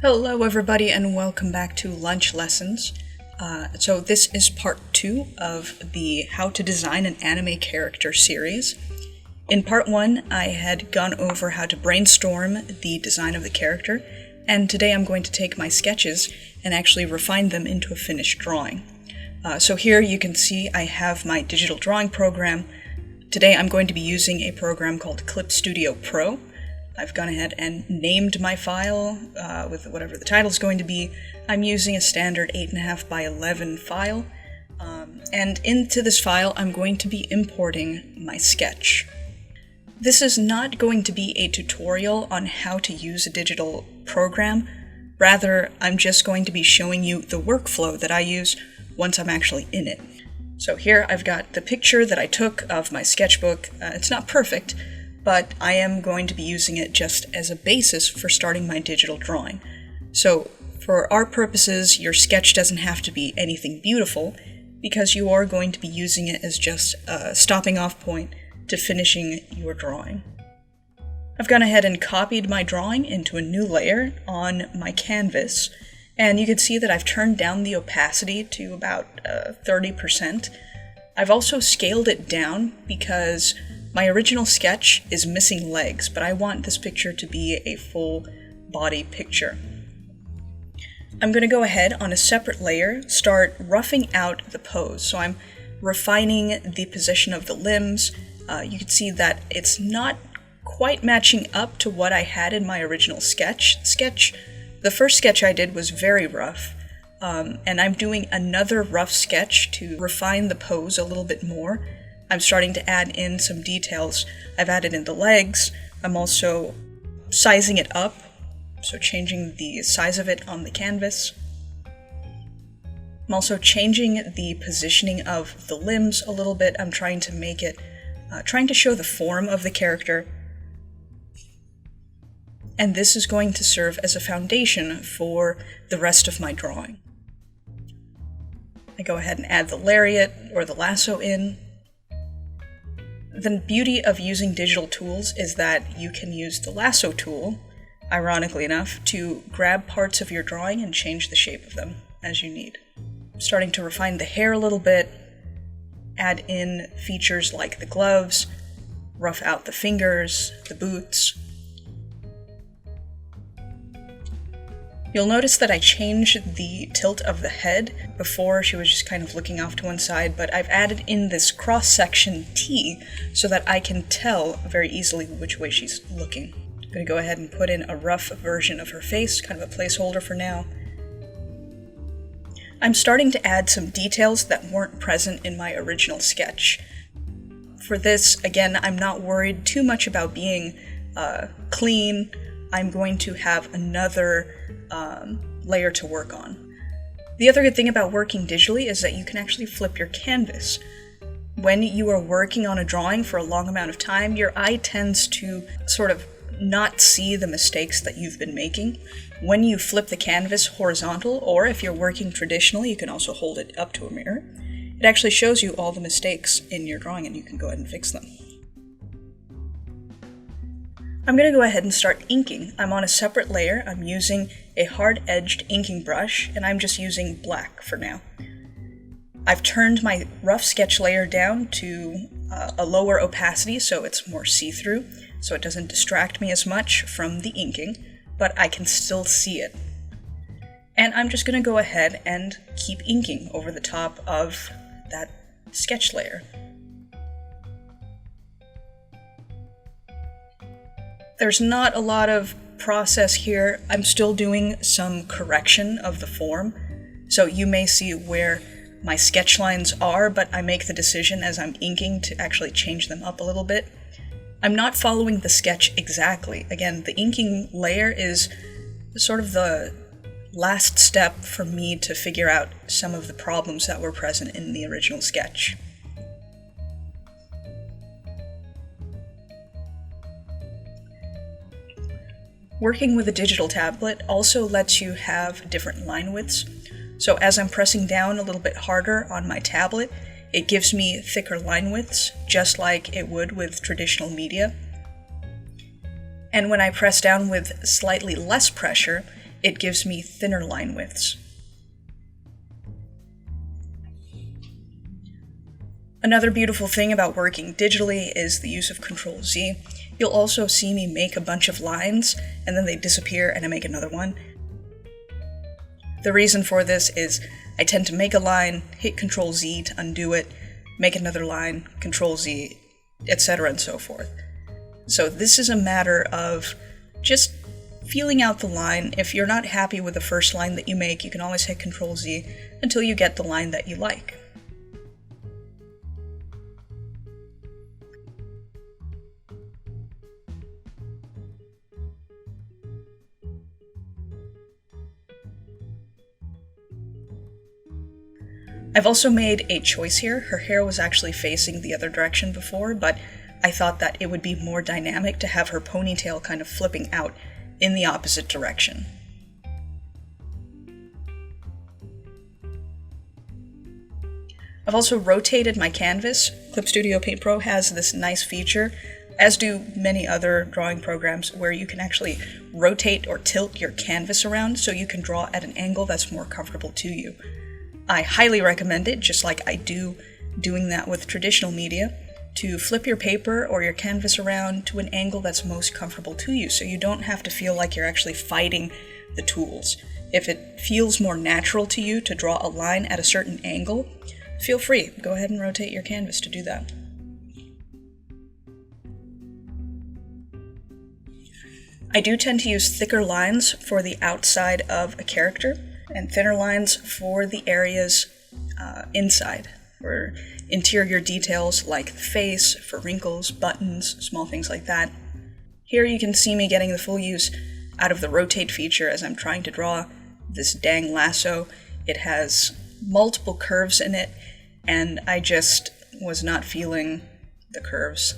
Hello everybody and welcome back to Lunch Lessons. So this is part 2 of the How to Design an Anime Character series. In part 1 I had gone over how to brainstorm the design of the character, and today I'm going to take my sketches and actually refine them into a finished drawing. So here you can see I have my digital drawing program. Today I'm going to be using a program called Clip Studio Pro. I've gone ahead and named my file with whatever the title is going to be. I'm using a standard 8.5 by 11 file, and into this file I'm going to be importing my sketch. This is not going to be a tutorial on how to use a digital program. Rather, I'm just going to be showing you the workflow that I use once I'm actually in it. So here I've got the picture that I took of my sketchbook. It's not perfect, but I am going to be using it just as a basis for starting my digital drawing. So for our purposes, your sketch doesn't have to be anything beautiful, because you are going to be using it as just a stopping off point to finishing your drawing. I've gone ahead and copied my drawing into a new layer on my canvas, and you can see that I've turned down the opacity to about 30%. I've also scaled it down because my original sketch is missing legs, but I want this picture to be a full body picture. I'm going to go ahead on a separate layer, start roughing out the pose. So I'm refining the position of the limbs. You can see that it's not quite matching up to what I had in my original sketch. The first sketch I did was very rough, and I'm doing another rough sketch to refine the pose a little bit more. I'm starting to add in some details. I've added in the legs. I'm also sizing it up, so changing the size of it on the canvas. I'm also changing the positioning of the limbs a little bit. I'm trying to make it, trying to show the form of the character. And this is going to serve as a foundation for the rest of my drawing. I go ahead and add the lariat or the lasso in. The beauty of using digital tools is that you can use the lasso tool, ironically enough, to grab parts of your drawing and change the shape of them as you need. I'm starting to refine the hair a little bit, add in features like the gloves, rough out the fingers, the boots. You'll notice that I changed the tilt of the head. Before, she was just kind of looking off to one side, but I've added in this cross-section T so that I can tell very easily which way she's looking. I'm going to go ahead and put in a rough version of her face, kind of a placeholder for now. I'm starting to add some details that weren't present in my original sketch. For this, again, I'm not worried too much about being clean. I'm going to have another layer to work on. The other good thing about working digitally is that you can actually flip your canvas. When you are working on a drawing for a long amount of time, your eye tends to sort of not see the mistakes that you've been making. When you flip the canvas horizontal, or if you're working traditionally, you can also hold it up to a mirror, it actually shows you all the mistakes in your drawing and you can go ahead and fix them. I'm going to go ahead and start inking. I'm on a separate layer. I'm using a hard-edged inking brush, and I'm just using black for now. I've turned my rough sketch layer down to a lower opacity so it's more see-through, so it doesn't distract me as much from the inking, but I can still see it. And I'm just going to go ahead and keep inking over the top of that sketch layer. There's not a lot of process here. I'm still doing some correction of the form, so you may see where my sketch lines are, but I make the decision as I'm inking to actually change them up a little bit. I'm not following the sketch exactly. Again, the inking layer is sort of the last step for me to figure out some of the problems that were present in the original sketch. Working with a digital tablet also lets you have different line widths. So as I'm pressing down a little bit harder on my tablet, it gives me thicker line widths, just like it would with traditional media. And when I press down with slightly less pressure, it gives me thinner line widths. Another beautiful thing about working digitally is the use of Ctrl-Z. You'll also see me make a bunch of lines, and then they disappear and I make another one. The reason for this is I tend to make a line, hit Ctrl-Z to undo it, make another line, Ctrl-Z, etc. and so forth. So this is a matter of just feeling out the line. If you're not happy with the first line that you make, you can always hit Ctrl-Z until you get the line that you like. I've also made a choice here. Her hair was actually facing the other direction before, but I thought that it would be more dynamic to have her ponytail kind of flipping out in the opposite direction. I've also rotated my canvas. Clip Studio Paint Pro has this nice feature, as do many other drawing programs, where you can actually rotate or tilt your canvas around so you can draw at an angle that's more comfortable to you. I highly recommend it, just like I do doing that with traditional media, to flip your paper or your canvas around to an angle that's most comfortable to you, so you don't have to feel like you're actually fighting the tools. If it feels more natural to you to draw a line at a certain angle, feel free, go ahead and rotate your canvas to do that. I do tend to use thicker lines for the outside of a character, and thinner lines for the areas inside, for interior details like the face, for wrinkles, buttons, small things like that. Here you can see me getting the full use out of the rotate feature as I'm trying to draw this dang lasso. It has multiple curves in it, and I just was not feeling the curves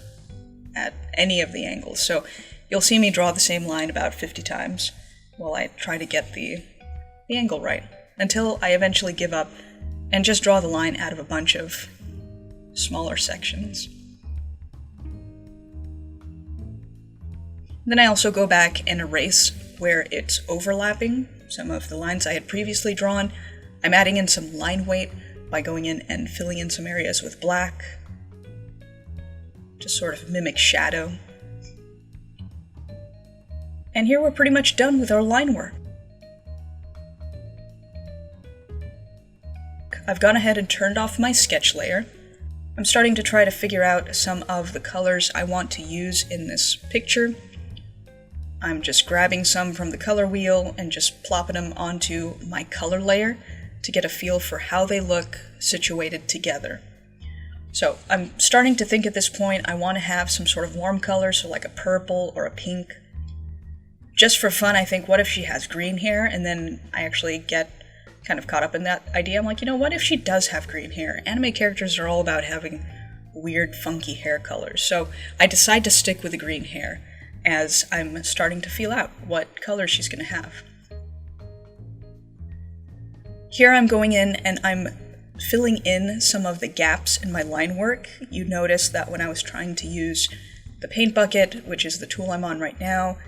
at any of the angles. So you'll see me draw the same line about 50 times while I try to get the angle right, until I eventually give up and just draw the line out of a bunch of smaller sections. Then I also go back and erase where it's overlapping some of the lines I had previously drawn. I'm adding in some line weight by going in and filling in some areas with black, to sort of mimic shadow. And here we're pretty much done with our line work. I've gone ahead and turned off my sketch layer. I'm starting to try to figure out some of the colors I want to use in this picture. I'm just grabbing some from the color wheel and just plopping them onto my color layer to get a feel for how they look situated together. So I'm starting to think at this point I want to have some sort of warm color, so like a purple or a pink. Just for fun, I think, what if she has green hair? And then I actually get kind of caught up in that idea. I'm like, you know, what if she does have green hair? Anime characters are all about having weird, funky hair colors. So I decide to stick with the green hair as I'm starting to feel out what color she's going to have. Here I'm going in and I'm filling in some of the gaps in my line work. You notice that when I was trying to use the paint bucket, which is the tool I'm on right now,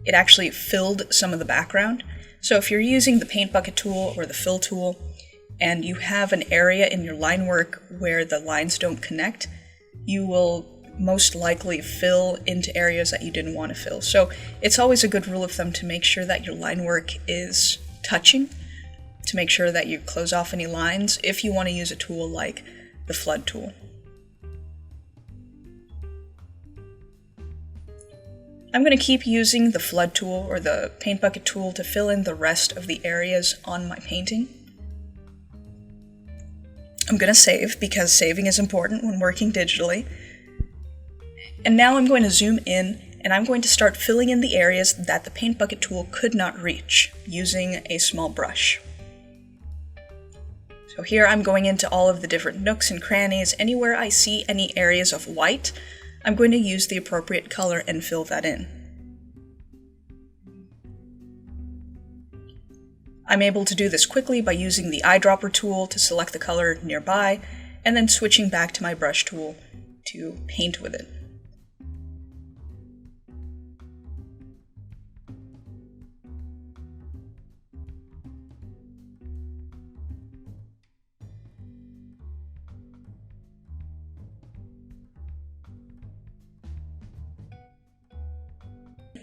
it actually filled some of the background. So if you're using the paint bucket tool or the fill tool, and you have an area in your line work where the lines don't connect, you will most likely fill into areas that you didn't want to fill. So it's always a good rule of thumb to make sure that your line work is touching, to make sure that you close off any lines if you want to use a tool like the flood tool. I'm going to keep using the flood tool or the paint bucket tool to fill in the rest of the areas on my painting. I'm going to save because saving is important when working digitally. And now I'm going to zoom in and I'm going to start filling in the areas that the paint bucket tool could not reach using a small brush. So here I'm going into all of the different nooks and crannies. Anywhere I see any areas of white, I'm going to use the appropriate color and fill that in. I'm able to do this quickly by using the eyedropper tool to select the color nearby, and then switching back to my brush tool to paint with it.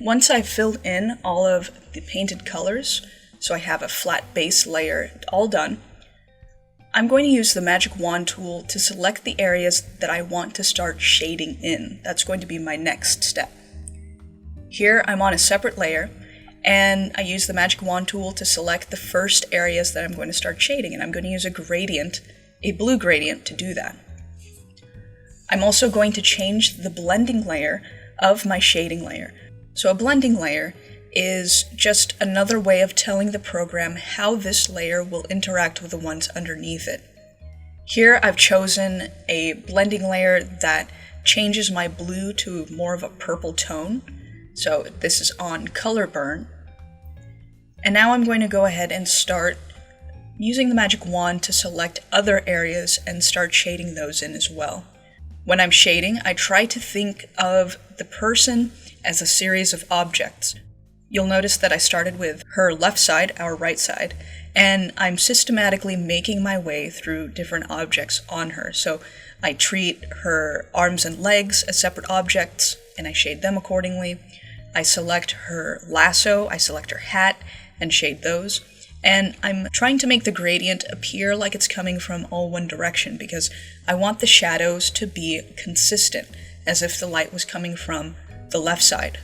once I've filled in all of the painted colors, so I have a flat base layer all done, I'm going to use the magic wand tool to select the areas that I want to start shading in. That's going to be my next step. Here I'm on a separate layer, and I use the magic wand tool to select the first areas that I'm going to start shading, and I'm going to use a gradient, a blue gradient, to do that. I'm also going to change the blending layer of my shading layer. So a blending layer is just another way of telling the program how this layer will interact with the ones underneath it. Here I've chosen a blending layer that changes my blue to more of a purple tone. So this is on color burn. And now I'm going to go ahead and start using the magic wand to select other areas and start shading those in as well. When I'm shading, I try to think of the person as a series of objects. You'll notice that I started with her left side, our right side, and I'm systematically making my way through different objects on her. So I treat her arms and legs as separate objects, and I shade them accordingly. I select her lasso, I select her hat, and shade those. And I'm trying to make the gradient appear like it's coming from all one direction because I want the shadows to be consistent, as if the light was coming from the left side.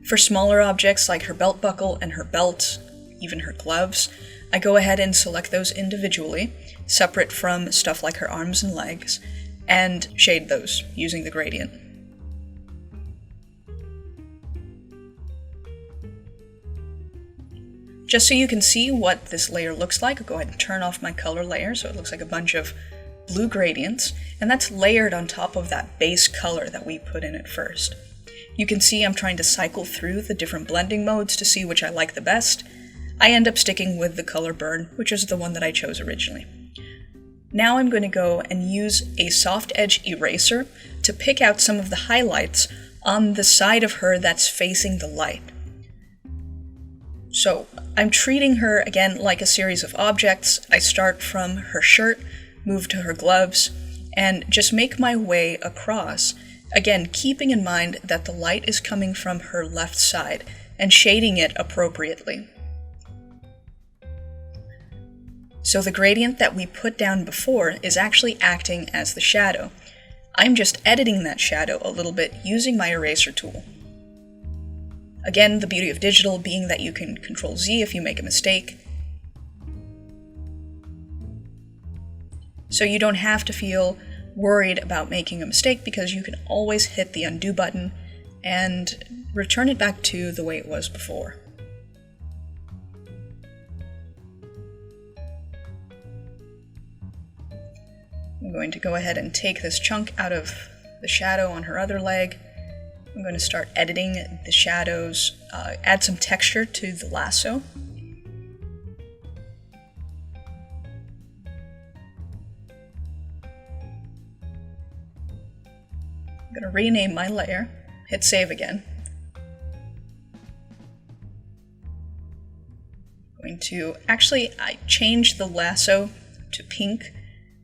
For smaller objects like her belt buckle and her belt, even her gloves, I go ahead and select those individually, separate from stuff like her arms and legs, and shade those using the gradient. Just so you can see what this layer looks like, I'll go ahead and turn off my color layer so it looks like a bunch of blue gradients, and that's layered on top of that base color that we put in at first. You can see I'm trying to cycle through the different blending modes to see which I like the best. I end up sticking with the color burn, which is the one that I chose originally. Now I'm going to go and use a soft edge eraser to pick out some of the highlights on the side of her that's facing the light. So I'm treating her again like a series of objects. I start from her shirt, move to her gloves, and just make my way across. Again, keeping in mind that the light is coming from her left side and shading it appropriately. So the gradient that we put down before is actually acting as the shadow. I'm just editing that shadow a little bit using my eraser tool. Again, the beauty of digital being that you can Control Z if you make a mistake. So you don't have to feel worried about making a mistake because you can always hit the undo button and return it back to the way it was before. I'm going to go ahead and take this chunk out of the shadow on her other leg. I'm going to start editing the shadows, add some texture to the lasso. I'm going to rename my layer, hit save again. I changed the lasso to pink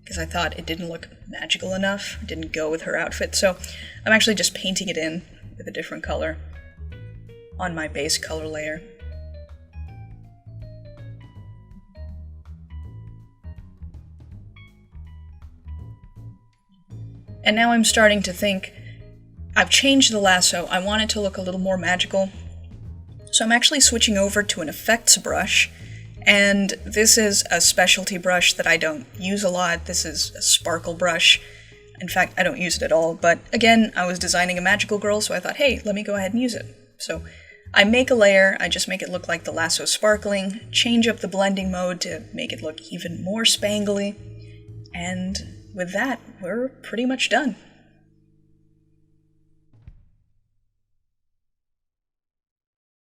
because I thought it didn't look magical enough, it didn't go with her outfit, so I'm actually just painting it in with a different color on my base color layer. And now I'm starting to think, I've changed the lasso, I want it to look a little more magical, so I'm actually switching over to an effects brush, and this is a specialty brush that I don't use a lot. This is a sparkle brush. In fact, I don't use it at all, but again, I was designing a magical girl, so I thought, hey, let me go ahead and use it. So I make a layer, I just make it look like the lasso sparkling, change up the blending mode to make it look even more spangly, and with that, we're pretty much done.